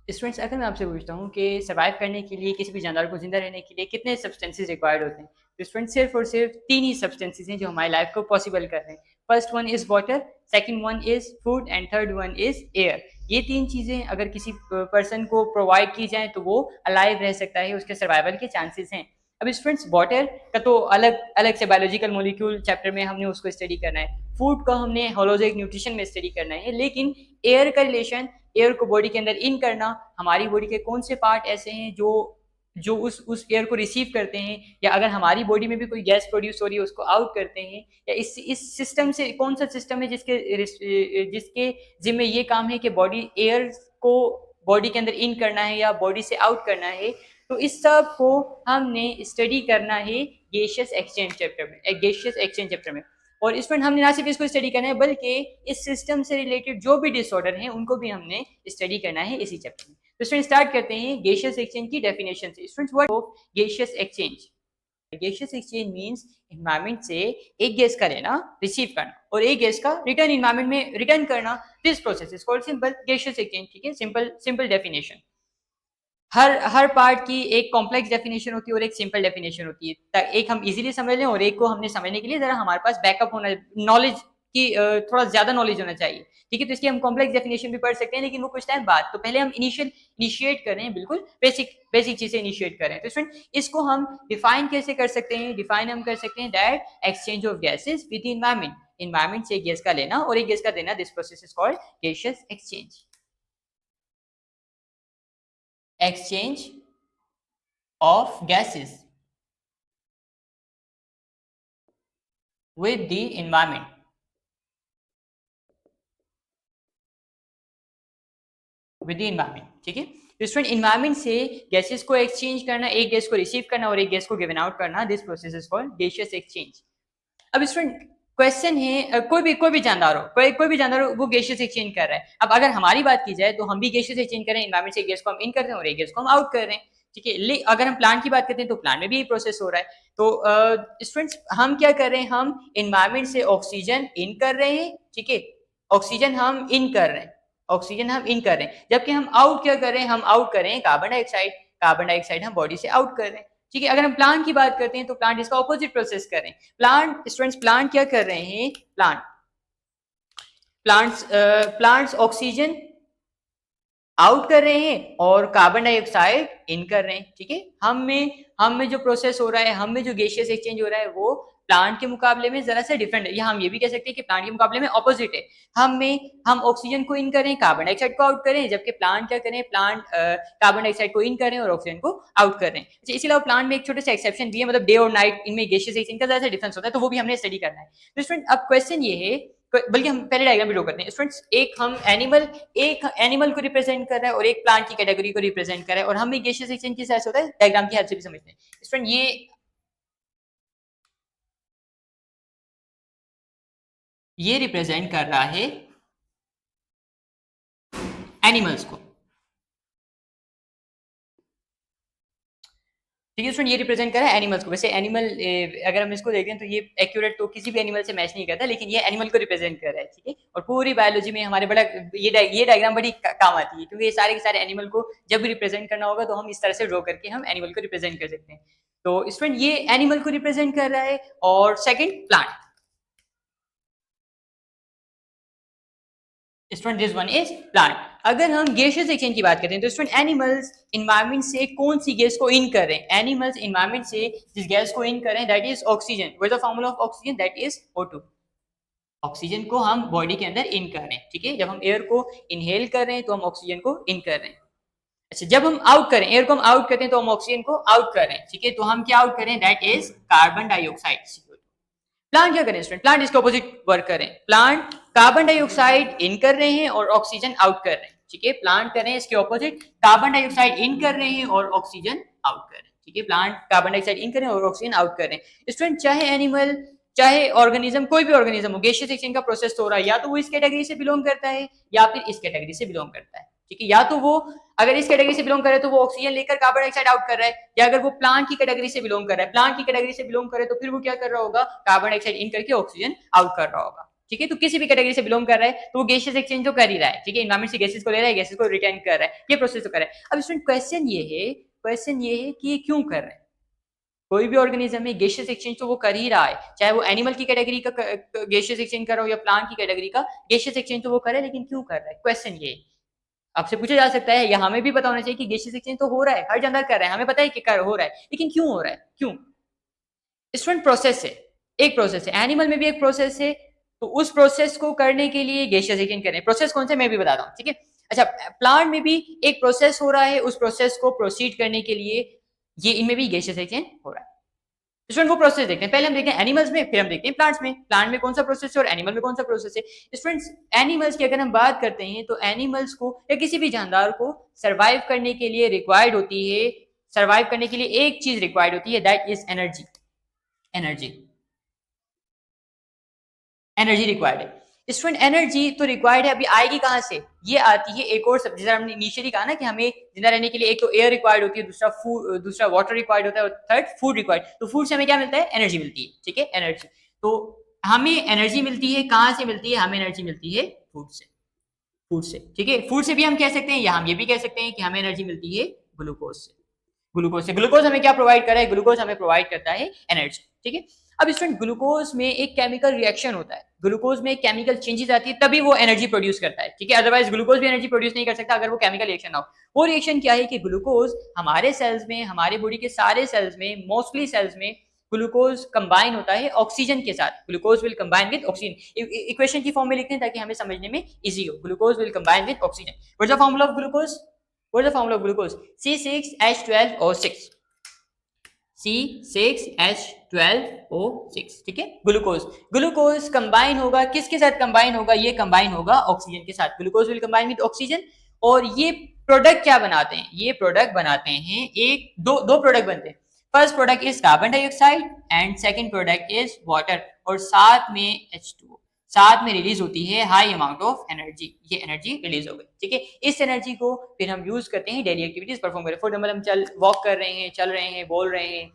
Students, अगर मैं आपसे पूछता हूँ कि सर्वाइव करने के लिए किसी भी जानवर को जिंदा रहने के लिए कितने सब्सटेंसेस रिक्वायर्ड होते हैं, तो स्टूडेंट सिर्फ और सिर्फ 3 ही सब्सटेंसेस हैं जो हमारी लाइफ को पॉसिबल कर रहे हैं। First one is water, second one is food and third one is air. ये 3 चीजें अगर किसी पर्सन को प्रोवाइड की जाए तो वो अलाइव रह सकता है, उसके सर्वाइवल के चांसेस हैं। अब स्टूडेंट्स, वाटर का तो अलग अलग से बायोलॉजिकल मॉलिक्यूल चैप्टर में हमने उसको स्टडी करना है, फूड का हमने होलोजिक न्यूट्रिशन में स्टडी करना है, लेकिन एयर का रिलेशन, एयर को बॉडी के अंदर इन करना, हमारी बॉडी के कौन से पार्ट ऐसे हैं जो जो उस एयर को रिसीव करते हैं, या अगर हमारी बॉडी में भी कोई गैस प्रोड्यूस हो रही है उसको आउट करते हैं, या इस सिस्टम से कौन सा सिस्टम है जिसके जिम्मे ये काम है कि बॉडी एयर को बॉडी के अंदर इन करना है या बॉडी से आउट करना है। तो इस सब को हमने स्टडी करना है गैसियस एक्सचेंज चैप्टर में। और इसमें हमने ना सिर्फ इसको स्टडी करना है बल्कि इस सिस्टम से रिलेटेड जो भी डिसऑर्डर हैं उनको भी हमने स्टडी करना है इसी चैप्टर में। तो स्टूडेंट स्टार्ट करते हैं गैसियस एक्सचेंज की डेफिनेशन से। Students, what of gaseous exchange? Gaseous exchange means environment से एक गैस का लेना, रिसीव करना, और एक गैस का रिटर्न एनवायरनमेंट में रिटर्न करना। This process is called simple gaseous exchange. ठीक है, सिंपल डेफिनेशन। हर पार्ट की एक कॉम्प्लेक्स डेफिनेशन होती है और एक सिंपल डेफिनेशन होती है। एक हम इजीली समझ लें और एक को हमने समझने के लिए जरा हमारे पास बैकअप होना, नॉलेज की थोड़ा ज्यादा नॉलेज होना चाहिए। ठीक है, तो इसकी हम कॉम्प्लेक्स डेफिनेशन भी पढ़ सकते हैं, लेकिन वो कुछ टाइम बाद। तो पहले हम इनिशिएट कर रहे हैं, बिल्कुल बेसिक चीजें इनिशिएट कर रहे हैं। तो स्टूडेंट, इसको हम डिफाइन कैसे कर सकते हैं? डिफाइन हम कर सकते हैं that exchange of gases with environment से एक गैस का लेना और एक गैस का देना। This process is called gaseous exchange. Exchange of gases with the environment। ठीक है, तो स्टूडेंट, एनवायरनमेंट से गैसेस को एक्सचेंज करना, एक गैस को रिसीव करना और एक गैस को गिवन आउट करना, this process is called gaseous exchange. अब स्टूडेंट, क्वेश्चन है, कोई भी जानदार हो, कोई भी जानदार हो, वो गैसियस एक्सचेंज कर रहा है। अब अगर हमारी बात की जाए तो हम भी गैसियस एक्सचेंज कर रहे हैं, एनवायरनमेंट से गैस को हम इन कर रहे हैं और एक गैस को हम आउट कर रहे हैं। ठीक है, अगर हम प्लांट की बात करते हैं तो प्लांट में भी ये प्रोसेस हो रहा है। तो स्टूडेंट्स, हम क्या कर रहे हैं? हम एनवायरनमेंट से ऑक्सीजन इन कर रहे हैं। ठीक है, ऑक्सीजन हम इन कर रहे हैं, जबकि हम आउट क्या कर रहे हैं? हम आउट कर रहे हैं कार्बन डाइऑक्साइड हम बॉडी से आउट कर रहे हैं। ठीक है, अगर हम प्लांट की बात करते हैं तो प्लांट इसका ऑपोजिट प्रोसेस कर रहे हैं। प्लांट क्या कर रहे हैं? प्लांट्स ऑक्सीजन आउट कर रहे हैं और कार्बन डाइऑक्साइड इन कर रहे हैं। ठीक है, हम में जो प्रोसेस हो रहा है, हम में जो गैसियस एक्सचेंज हो रहा है वो प्लांट के मुकाबले में जरा सा डिफरेंट है, या हम ये भी कह सकते हैं कि प्लांट के मुकाबले में ऑपोजिट है। हम ऑक्सीजन को इन करें, कार्बन डाइऑक्साइड को आउट करें, जबकि प्लांट क्या करें? प्लांट कार्बन डाइऑक्साइड को इन करें और ऑक्सीजन को आउट करें। अच्छा, इसी अलावा प्लांट में एक छोटे से एक्सेप्शन भी है, मतलब डे और नाइट इनमें गैसियस एक्सचेंज का जरा सा डिफरेंस होता है, तो वो भी हमने स्टडी करना है। तो स्टूडेंट, अब क्वेश्चन ये है, बल्कि हम पहले डायग्राम भी ड्रॉ करते हैं। स्टूडेंट्स, एक एनिमल को रिप्रेजेंट कर रहा है और एक प्लांट की कैटेगरी को रिप्रेजेंट कर रहा है, और हम गैसियस एक्सचेंज किस तरह से होता है डायग्राम की हेल्प से भी समझते हैं। स्टूडेंट, ये रिप्रेजेंट कर रहा है एनिमल्स को। ठीक है स्टूडेंट, ये रिप्रेजेंट कर रहा है एनिमल्स को। वैसे एनिमल, अगर हम इसको देखते हैं तो ये एक्यूरेट तो किसी भी एनिमल से मैच नहीं करता, लेकिन ये एनिमल को रिप्रेजेंट कर रहा है। ठीक है, और पूरी बायोलॉजी में हमारे बड़ा ये डायग्राम बड़ी काम आती है, क्योंकि ये सारे के सारे एनिमल को जब भी रिप्रेजेंट करना होगा तो हम इस तरह से ड्रॉ करके हम एनिमल को रिप्रेजेंट कर सकते हैं। तो स्टूडेंट, ये एनिमल को रिप्रेजेंट कर रहा है, और second plant. Student, this one is plant. अगर हम गैसियस एक्सचेंज की बात करते हैं तो स्टूडेंट, एनिमल्स एनवायरनमेंट से कौन सी गैस को इन कर रहे हैं? एनिमल्स एनवायरनमेंट से जिस गैस को इन कर रहे हैं that is oxygen. What is the formula of oxygen? That is O2। Oxygen को हम बॉडी के अंदर इन कर रहे हैं। ठीक है, जब हम एयर को इनहेल कर रहे हैं तो हम ऑक्सीजन को इन कर रहे हैं। अच्छा, जब हम आउट करें, एयर को हम आउट करते हैं तो हम ऑक्सीजन को आउट कर रहे हैं। ठीक है, तो हम क्या आउट करें? That is carbon dioxide. Plant क्या करें स्टूडेंट? प्लांट इसके ऑपोजिट वर्क करें। प्लांट कार्बन डाइऑक्साइड इन कर रहे हैं और ऑक्सीजन आउट कर रहे हैं। ठीक है, प्लांट करें इसके ऑपोजिट, कार्बन डाइऑक्साइड इन कर रहे हैं और ऑक्सीजन आउट कर रहे हैं। ठीक है, प्लांट कार्बन डाइऑक्साइड इन कर रहे हैं और ऑक्सीजन आउट कर रहे हैं। स्टूडेंट, चाहे एनिमल चाहे ऑर्गेनिज्म, कोई भी ऑर्गेनिज्म हो, गैसियस एक्सचेंज का प्रोसेस तो हो रहा है, या तो वो इस कैटेगरी से बिलोंग करता है या फिर इस कैटेगरी से बिलोंग करता है। ठीक है, या तो वो अगर इस कैटेगरी से बिलोंग करे तो वो ऑक्सीजन लेकर कार्बन डाइऑक्साइड आउट कर रहा है, या अगर वो प्लांट की कैटेगरी से बिलोंग कर रहा है, प्लांट की कैटेगरी से बिलोंग करे तो फिर वो क्या कर रहा होगा? कार्बन डाइऑक्साइड इन करके ऑक्सीजन आउट कर रहा होगा। ठीक है, तो किसी भी कैटेगरी से बिलोंग कर रहा है तो वो गैसियस एक्सचेंज तो कर ही रहा है, ठीक है, एनवायरमेंट से गैसेस को ले रहा है, गैसेस को रिटेन कर रहा है, ये प्रोसेस तो कर रहा है। अब स्टूडेंट क्वेश्चन ये है कि ये क्यों कर रहा है? कोई भी ऑर्गेनिज्म में गैसियस एक्सचेंज तो वो कर ही रहा है, चाहे वो एनिमल की कैटेगरी का गैसियस एक्सचेंज कर रहा हो या प्लांट की कैटेगरी का गैसियस एक्सचेंज तो वो करे, लेकिन क्यों कर रहा है? क्वेश्चन ये आपसे पूछा जा सकता है, या हमें भी पता होना चाहिए कि गैसियस एक्सचेंज तो हो रहा है, हर जानदार कर रहा है, हमें पता है कि कर हो रहा है, लेकिन क्यों हो रहा है? क्यों? स्टूडेंट प्रोसेस है, एक प्रोसेस है, एनिमल में भी एक प्रोसेस है, तो उस प्रोसेस को करने के लिए गैसियस एक्सचेंज करें। प्रोसेस कौन सा मैं भी बताता हूँ, ठीक है। अच्छा, प्लांट में भी एक प्रोसेस हो रहा है, उस प्रोसेस को प्रोसीड करने के लिए ये इनमें भी गैसियस एक्सचेंज हो रहा है। स्टूडेंट वो प्रोसेस देखते हैं, पहले हम देखते हैं एनिमल्स में, फिर हम देखते हैं प्लांट्स में। प्लांट में कौन सा प्रोसेस है और एनिमल में कौन सा प्रोसेस है। स्टूडेंट्स, एनिमल्स की अगर हम बात करते हैं तो एनिमल्स को या किसी भी जानदार को सर्वाइव करने के लिए रिक्वायर्ड होती है, सर्वाइव करने के लिए एक चीज रिक्वायर्ड होती है, that is energy. Energy energy required है। स्टूडेंट एनर्जी तो रिक्वायर्ड है, अभी आएगी कहां से? ये आती है एक और सब, जैसे हमने इनिशियली कहा ना कि हमें जिंदा रहने के लिए एक तो एयर रिक्वायर्ड होती है, दूसरा फूड, दूसरा वाटर रिक्वायर्ड होता है, और थर्ड फूड रिक्वायर्ड। तो फूड से हमें क्या मिलता है? एनर्जी मिलती है, ठीक है, एनर्जी। तो हमें एनर्जी मिलती है, कहां से मिलती है? हमें एनर्जी मिलती है फूड से, फूड से, ठीक है। फूड से भी हम कह सकते हैं, या हम ये भी कह सकते हैं कि हमें एनर्जी मिलती है ग्लूकोज से। ग्लूकोज से, ग्लूकोज हमें क्या प्रोवाइड कर रहा है? ग्लूकोज हमें प्रोवाइड करता है एनर्जी, ठीक है। अब स्टूडेंट, ग्लूकोज में एक केमिकल रिएक्शन होता है, ग्लूकोज में एक केमिकल चेंजेस आती है, तभी वो एनर्जी प्रोड्यूस करता है, ठीक है। अदरवाइज ग्लूकोज भी एनर्जी प्रोड्यूस नहीं कर सकता अगर वो केमिकल रिएक्शन ना हो। वो रिएक्शन क्या है कि ग्लूकोज हमारे सेल्स में, हमारे बॉडी के सारे सेल्स में, मोस्टली सेल्स में ग्लूकोज कंबाइन होता है ऑक्सीजन के साथ। Glucose will combine with oxygen, equation की फॉर्म में लिखते हैं ताकि हमें समझने में इजी हो। Glucose will combine with oxygen. What is the formula of glucose? What is the formula of glucose? C6H12O6, C6H12O6, ठीक है। ग्लूकोज, ग्लूकोज कंबाइन होगा किसके साथ? कंबाइन होगा, ये कंबाइन होगा ऑक्सीजन के साथ। Glucose will combine with oxygen, और ये प्रोडक्ट क्या बनाते हैं? ये प्रोडक्ट बनाते हैं, एक दो प्रोडक्ट बनते हैं। First product is carbon dioxide and second product is water, और साथ में H2O, साथ में रिलीज होती है हाई अमाउंट ऑफ एनर्जी। ये एनर्जी रिलीज हो गई, ठीक है। इस एनर्जी को फिर हम यूज करते हैं डेली एक्टिविटीज परफॉर्म करें। फॉर एग्जाम्पल, हम वॉक कर रहे हैं, चल रहे हैं, बोल रहे हैं,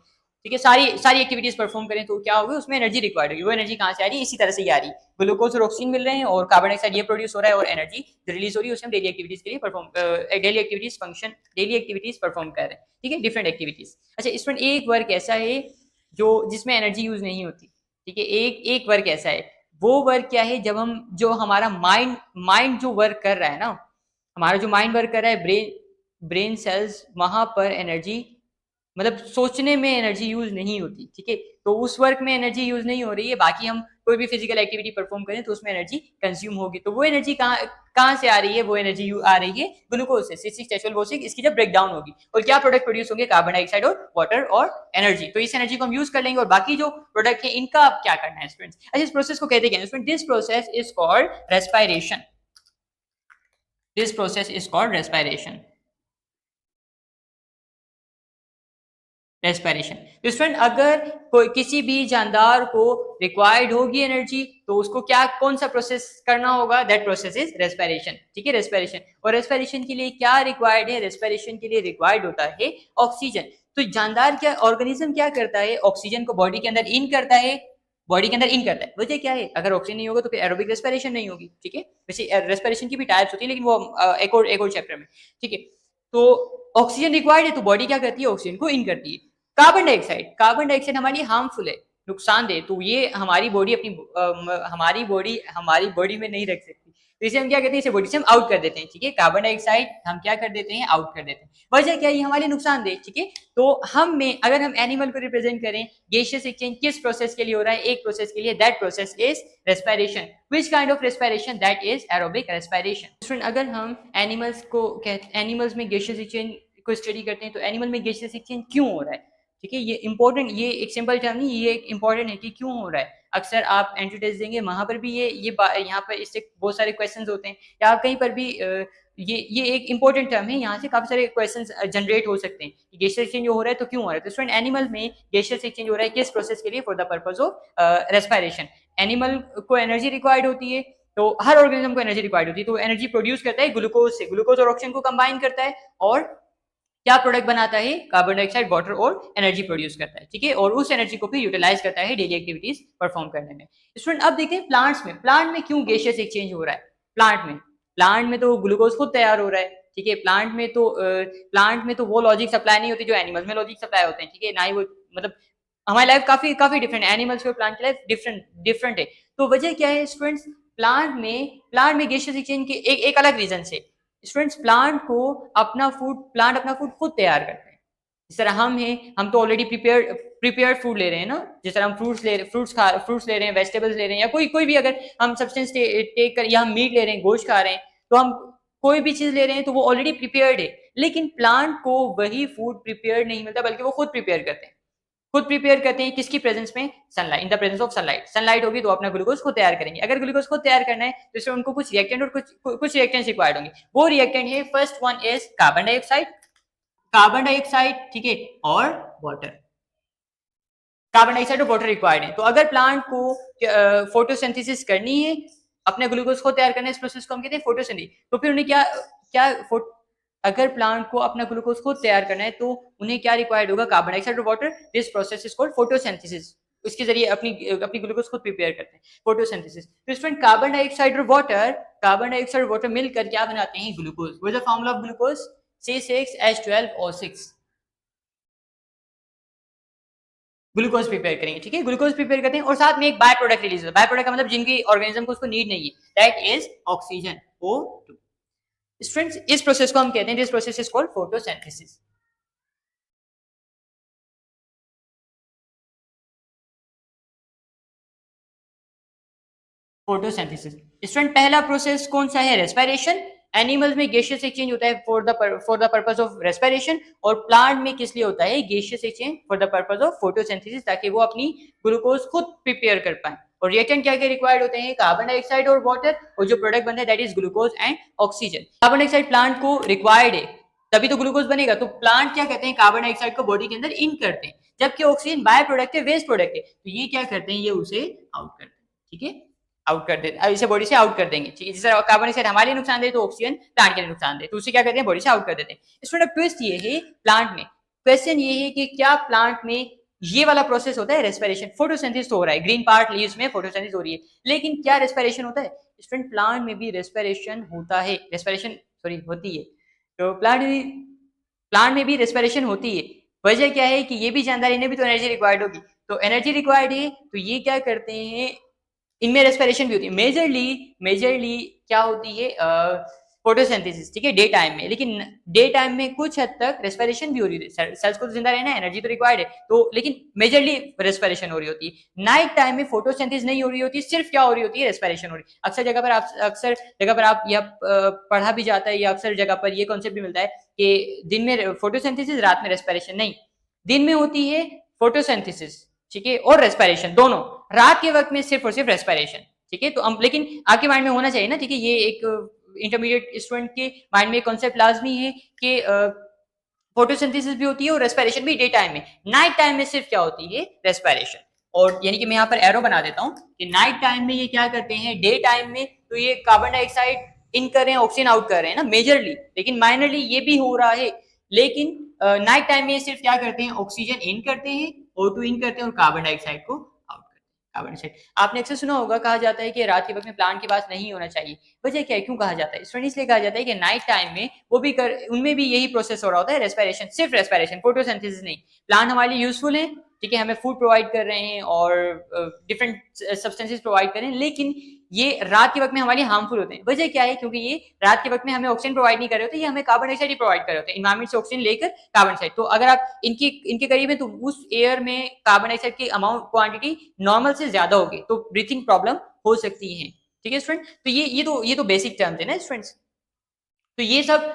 ठीक है, सारी एक्टिविटीज परफॉर्म करें तो क्या होगा? उसमें एनर्जी रिक्वायर्ड होगी। वो एनर्जी कहां से आ रही है? इसी तरह से ही आ रही है, ग्लूकोज और ऑक्सीजन मिल रहे हैं और कार्बन डाइऑक्साइड ये प्रोड्यूस हो रहा है, और एनर्जी रिलीज हो रही है, उसे हम डेली एक्टिविटीज के लिए perform, daily activities function, daily activities perform कर रहे हैं, ठीक है, डिफरेंट एक्टिविटीज। अच्छा, इसमें एक वर्क ऐसा है जो जिसमें एनर्जी यूज नहीं होती, ठीक है। एक वर्क ऐसा है, वो वर्क क्या है? जब हम, जो हमारा माइंड जो वर्क कर रहा है ना, हमारा जो माइंड वर्क कर रहा है, ब्रेन सेल्स, वहां पर एनर्जी, मतलब सोचने में एनर्जी यूज नहीं होती, ठीक है। तो उस वर्क में एनर्जी यूज नहीं हो रही है, बाकी हम कोई भी फिजिकल एक्टिविटी परफॉर्म करें तो उसमें एनर्जी कंज्यूम होगी। तो वो एनर्जी कहाँ से आ रही है? वो एनर्जी आ रही है ग्लूकोज से, C6H12O6। इसकी जब ब्रेकडाउन होगी, और क्या प्रोडक्ट प्रोड्यूस होंगे? कार्बन डाइऑक्साइड और वाटर और एनर्जी। तो इस एनर्जी को हम यूज कर लेंगे, और बाकी जो प्रोडक्ट है इनका अब क्या करना है स्टूडेंट्स? अच्छा, इस प्रोसेस को कहते हैं, this process is called respiration. This process is called respiration. Respiration. तो स्टूडेंट, अगर कोई किसी भी जानदार को रिक्वायर्ड होगी एनर्जी, तो उसको क्या, कौन सा प्रोसेस करना होगा? दैट प्रोसेस इज रेस्पिरेशन, ठीक है, रेस्पिरेशन। और रेस्पिरेशन के लिए क्या रिक्वायर्ड है? रेस्पिरेशन के लिए रिक्वायर्ड होता है ऑक्सीजन। तो जानदार क्या, ऑर्गेनिज्म क्या करता है? ऑक्सीजन को बॉडी के अंदर इन करता है, बॉडी के अंदर इन करता है। वजह क्या है? अगर ऑक्सीजन नहीं होगा तो फिर एरोबिक रेस्पिरेशन नहीं होगी, ठीक है। वैसे रेस्पिरेशन की भी टाइप्स होती है, लेकिन वो एक और चैप्टर में, ठीक है। तो ऑक्सीजन रिक्वायर्ड है, तो बॉडी क्या करती है? ऑक्सीजन को इन करती है। कार्बन डाइऑक्साइड हमारे लिए हार्मफुल है, नुकसानदेह, तो ये हमारी बॉडी अपनी हमारी बॉडी में नहीं रख सकती, तो इसे हम क्या करते हैं? इसे बॉडी से हम आउट कर देते हैं, ठीक है। कार्बन डाइऑक्साइड हम क्या कर देते हैं? आउट कर देते हैं। वजह क्या है? ये हमारे नुकसानदेह, ठीक है। तो अगर हम एनिमल को रिप्रेजेंट करें, गैसियस एक्सचेंज किस प्रोसेस के लिए हो रहा है? एक प्रोसेस के लिए, that process is respiration. Which kind of respiration? That is aerobic respiration. अगर हम एनिमल्स में गैसियस एक्सचेंज को स्टडी करते हैं, तो एनिमल में गैसियस एक्सचेंज क्यों हो रहा है, ठीक है। ये इंपॉर्टेंट, ये एक सिंपल टर्म नहीं, ये एक इंपॉर्टेंट है कि क्यों हो रहा है। अक्सर आप एंट्री टेस्ट देंगे, वहां पर भी ये यहाँ पर इससे बहुत सारे क्वेश्चंस होते हैं, या आप कहीं पर भी ये एक इंपॉर्टेंट टर्म है, यहाँ से काफी सारे क्वेश्चंस जनरेट हो सकते हैं कि गैसियस एक्सचेंज हो रहा है तो क्यों हो रहा है। तो स्टूडेंट, एनिमल में गैसियस एक्सचेंज हो रहा है किस प्रोसेस के लिए? For the purpose of respiration. Animal को एनर्जी रिक्वायर्ड होती है, तो हर ऑर्गेनिज्म को एनर्जी रिक्वायर्ड होती है, तो एनर्जी प्रोड्यूस करता है ग्लूकोज से, ग्लूकोज और ऑक्सीजन को कंबाइन करता है, और क्या प्रोडक्ट बनाता है? कार्बन डाइऑक्साइड, वाटर और एनर्जी प्रोड्यूस करता है, ठीक है, और उस एनर्जी को फिर यूटिलाइज करता है डेली एक्टिविटीज परफॉर्म करने में। स्टूडेंट अब देखते हैं प्लांट में क्यों गैसियस एक्सचेंज हो रहा है। प्लांट में तो ग्लूकोज खुद तैयार हो रहा है, ठीक है। प्लांट में तो वो लॉजिक सप्लाई नहीं होती जो एनिमल्स में लॉजिक सप्लाई होते हैं, ठीक है। ना ही वो मतलब हमारी लाइफ काफी काफी डिफरेंट है, एनिमल्स और प्लांट की लाइफ डिफरेंट डिफरेंट है। तो वजह क्या है स्टूडेंट्स? प्लांट में गैसियस एक्सचेंज के एक अलग रीजन से स्टूडेंट्स प्लांट अपना फूड खुद तैयार करते हैं। जिस तरह हम तो ऑलरेडी प्रिपेयर्ड फूड ले रहे हैं ना। जिस तरह हम फ्रूट्स ले रहे हैं, वेजिटेबल्स ले रहे हैं, या कोई भी अगर हम सब्सटेंस टेक कर, या हम मीट ले रहे हैं, गोश्त खा रहे हैं, तो हम कोई भी चीज ले रहे हैं तो वो ऑलरेडी प्रिपेयर्ड है। लेकिन प्लांट को वही फूड प्रिपेयर्ड नहीं मिलता, बल्कि वो खुद प्रिपेयर करते हैं किसकी प्रेजेंस में? Sunlight, in the presence of sunlight होगी तो अपना ग्लूकोज खुद तैयार करेंगे। अगर ग्लूकोज खुद तैयार करना है तो इसमें उनको कुछ रिएक्टेंट और कुछ रिएक्टेंट्स रिक्वायर्ड होंगे। वो रिएक्टेंट है, first one is carbon dioxide, ठीक है, और वाटर। कार्बन डाइऑक्साइड और वाटर रिक्वायर्ड है। तो अगर प्लांट को फोटोसिंथेसिस करनी है, अपने ग्लूकोज को तैयार करना है, इस प्रोसेस को हम कहते हैं फोटोसिंथेसिस। तो फिर उन्हें क्या अगर प्लांट को अपना ग्लूकोज खुद तैयार करना है तो उन्हें क्या रिक्वायर्ड होगा? कार्बन डाइऑक्साइड और water. This process is called photosynthesis. उसके जरिए अपनी ग्लूकोज खुद प्रिपेयर करते हैं, फोटोसिंथेसिस। तो स्टूडेंट कार्बन डाइऑक्साइड और वाटर मिलकर क्या बनाते हैं? Glucose. What is the formula of glucose? C6H12O6। Glucose prepare करेंगे, ठीक है, ग्लूकोज प्रिपेयर करते हैं और साथ में एक बाय प्रोडक्ट रिलीज होता है। बाय प्रोडक्ट का मतलब जिनकी ऑर्गेनिज्म को उसको नीड नहीं है, that is oxygen, O2। Students इस प्रोसेस को हम कहते हैं, this process is called photosynthesis. Photosynthesis. Student पहला प्रोसेस कौन सा है? रेस्पिरेशन। एनिमल्स में गैसियस एक्सचेंज होता है for the purpose of respiration, और प्लांट में किस लिए होता है gaseous exchange? For the purpose of photosynthesis, ताकि वो अपनी ग्लूकोज खुद प्रिपेयर कर पाए। और रिएक्टेंट क्या क्या रिक्वायर्ड होते हैं? कार्बन डाइऑक्साइड और वाटर, और जो प्रोडक्ट बनता है that is glucose and oxygen. Carbon dioxide plant को रिक्वायर्ड है, तभी तो ग्लूकोज बनेगा। तो प्लांट क्या कहते हैं? कार्बन डाइऑक्साइड को बॉडी के अंदर इन करते हैं, जबकि ऑक्सीजन बाय प्रोडक्ट है, वेस्ट प्रोडक्ट है। तो ये क्या करते हैं? ये उसे आउट करते हैं, ठीक है, आउट कर देते, इसे बॉडी से आउट कर देंगे, ठीक है। जैसे कार्बन डाइऑक्साइड हमारे लिए नुकसान दे तो ऑक्सीजन प्लांट के लिए नुकसान दे, तो उसे क्या करते हैं? बॉडी से आउट कर देते हैं। स्टूडेंट ट्विस्ट ये है प्लांट में, क्वेश्चन ये है कि क्या प्लांट में ये वाला प्रोसेस होता है? रेस्पिरेशन, फोटोसिंथेसिस हो रहा है, ग्रीन पार्ट लीव्स में फोटोसिंथेसिस हो रही है, लेकिन क्या रेस्पिरेशन होता है? स्टूडेंट प्लांट में भी रेस्पिरेशन होता है, रेस्पिरेशन सॉरी होती है। तो प्लांट में भी रेस्पिरेशन होती है। वजह क्या है कि ये भी जानदार, इन्हें भी तो एनर्जी रिक्वायर्ड होगी, तो एनर्जी रिक्वायर्ड है, तो ये क्या करते हैं? इनमें रेस्पिरेशन भी होती है। मेजरली क्या होती है? फोटोसिंथेसिस, ठीक है, डे टाइम में। लेकिन डे टाइम में कुछ हद तक रेस्पिरेशन भी हो रही है, सेल्स को तो जिंदा रहना है, एनर्जी तो रिक्वायर्ड है, तो लेकिन मेजरली रेस्पिरेशन हो रही होती है। नाइट टाइम में फोटोसिंथेसिस नहीं हो रही होती, सिर्फ क्या हो रही होती है? रेस्पिरेशन हो रही है। अक्सर जगह पर आप यह पढ़ा भी जाता है, या अक्सर जगह पर ये कॉन्सेप्ट भी मिलता है कि दिन में फोटोसिंथेसिस, रात में रेस्पिरेशन। नहीं, दिन में होती है फोटोसिंथेसिस, ठीक है, और रेस्पिरेशन दोनों। रात के वक्त में सिर्फ और सिर्फ रेस्पिरेशन, ठीक है। तो हम, लेकिन आपके माइंड में होना चाहिए ना, ठीक है, ये एक इंटरमीडिएट स्टूडेंट के माइंड में कॉन्सेप्ट लाजमी है कि फोटोसिंथेसिस भी होती है और रेस्पिरेशन भी डे टाइम में। नाइट टाइम में सिर्फ क्या होती है? रेस्पिरेशन। और यानी कि मैं यहाँ पर एरो बना देता हूँ कि नाइट टाइम में ये क्या करते हैं? डे टाइम में तो ये कार्बन डाइऑक्साइड इन कर रहे हैं, ऑक्सीजन आउट कर रहे हैं ना मेजरली, लेकिन माइनरली ये भी हो रहा है। लेकिन नाइट टाइम में सिर्फ क्या करते हैं? ऑक्सीजन इन करते हैं, O2 इन करते हैं, और कार्बन डाइऑक्साइड को आउट करते हैं। कार्बन डाइऑक्साइड आपने अक्सर सुना होगा, कहा जाता है कि रात के वक्त में प्लांट के पास नहीं होना चाहिए। वजह क्या है? क्यों कहा जाता है? स्टूडेंट इसलिए कहा जाता है कि नाइट टाइम में उनमें भी यही प्रोसेस हो रहा होता है, रेस्पिरेशन, सिर्फ रेस्पिरेशन, फोटोसिंथेसिस नहीं। प्लांट हमारे लिए यूजफुल है, ठीक है, हमें फूड प्रोवाइड कर रहे हैं और डिफरेंट सब्सटेंसेस प्रोवाइड कर रहे हैं, लेकिन ये रात के वक्त में हमारे लिए हार्मफुल होते हैं। वजह क्या है? क्योंकि ये रात के वक्त में हमें ऑक्सीजन प्रोवाइड नहीं कर रहे होते, ये हमें कार्बन डाइऑक्साइड ही प्रोवाइड कर रहे होते हैं, इन्वायरमेंट से ऑक्सीजन लेकर कार्बन डाइऑक्साइड। तो अगर आप इनके करीब है तो उस एयर में कार्बन डाइऑक्साइड की अमाउंट, क्वांटिटी नॉर्मल से ज्यादा होगी, तो ब्रीथिंग प्रॉब्लम हो सकती है, ठीक है स्टूडेंट। तो ये तो बेसिक टर्म्स है ना स्टूडेंट्स। तो ये सब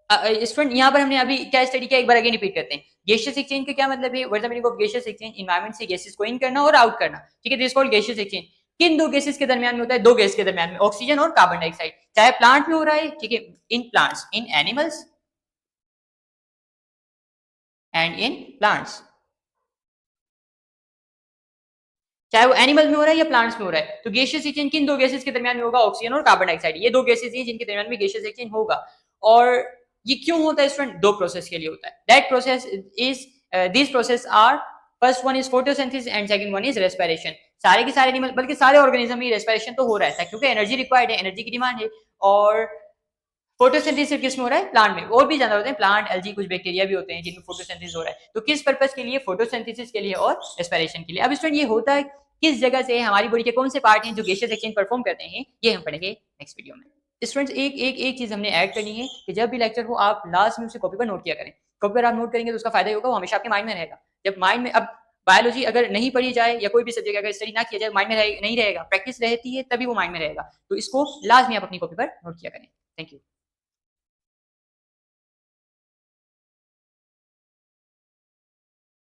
स्टूडेंट यहाँ पर हमने अभी क्या स्टडी किया, एक बार अगेन रिपीट करते हैं। गैसियस एक्सचेंज का क्या मतलब है? What is the meaning of gaseous exchange? Environment से गैसेस को इन करना और आउट करना, ठीक है, दिस कॉल्ड गैसियस एक्सचेंज। किन दो गैसेस के दरमियान में होता है? दो गैस के दरमियान में, ऑक्सीजन और कार्बन डाइऑक्साइड। चाहे प्लांट में हो रहा है, ठीक है, in plants, in animals and in plants, चाहे वो एनिमल में हो रहा है या प्लांट्स में हो रहा है। तो गैसियस एक्सचेंज किन दो गैसेस के दरमियान में होगा? ऑक्सीजन और कार्बन डाइऑक्साइड। ये दो गैसेस हैं जिनके दरमियान में गैसियस एक्सचेंज होगा। और ये क्यों होता है स्टूडेंट? दो प्रोसेस के लिए होता है। That process is this process are first one is photosynthesis and second one is respiration. सारे के सारे एनिमल बल्कि सारे ऑर्गेनिज्म में रेस्पिरेशन तो हो रहा है क्योंकि एनर्जी रिक्वायर्ड है, एनर्जी की डिमांड है। और फोटोसिंथेसिस किस में हो रहा है? प्लांट में। और भी ज्यादा होते हैं, प्लांट, एल्गी, कुछ बैक्टीरिया भी होते हैं जिनमें फोटोसिंथेसिस हो रहा है। तो किस पर्पस के लिए? फोटोसिंथेसिस के लिए और रेस्पिरेशन के लिए। अब स्टूडेंट ये होता है किस जगह से? हमारी बॉडी के कौन से पार्ट हैं जो गैसियस एक्सचेंज परफॉर्म करते हैं, ये हम पढ़ेंगे नेक्स्ट वीडियो में। स्टूडेंट्स एक चीज हमने ऐड करनी है कि जब भी लेक्चर हो आप लास्ट में उसे कॉपी पर नोट किया करें। कॉपी पर आप नोट करेंगे तो उसका फायदा होगा, वो हमेशा आपके माइंड में रहेगा। जब माइंड में, अब बायोलॉजी अगर नहीं पढ़ी जाए या कोई भी सब्जेक्ट अगर स्टडी ना किया जाए, माइंड में नहीं रहेगा। प्रैक्टिस रहती है तभी वो माइंड में रहेगा। तो इसको लास्ट में आप अपनी कॉपी पर नोट किया करें। Thank you.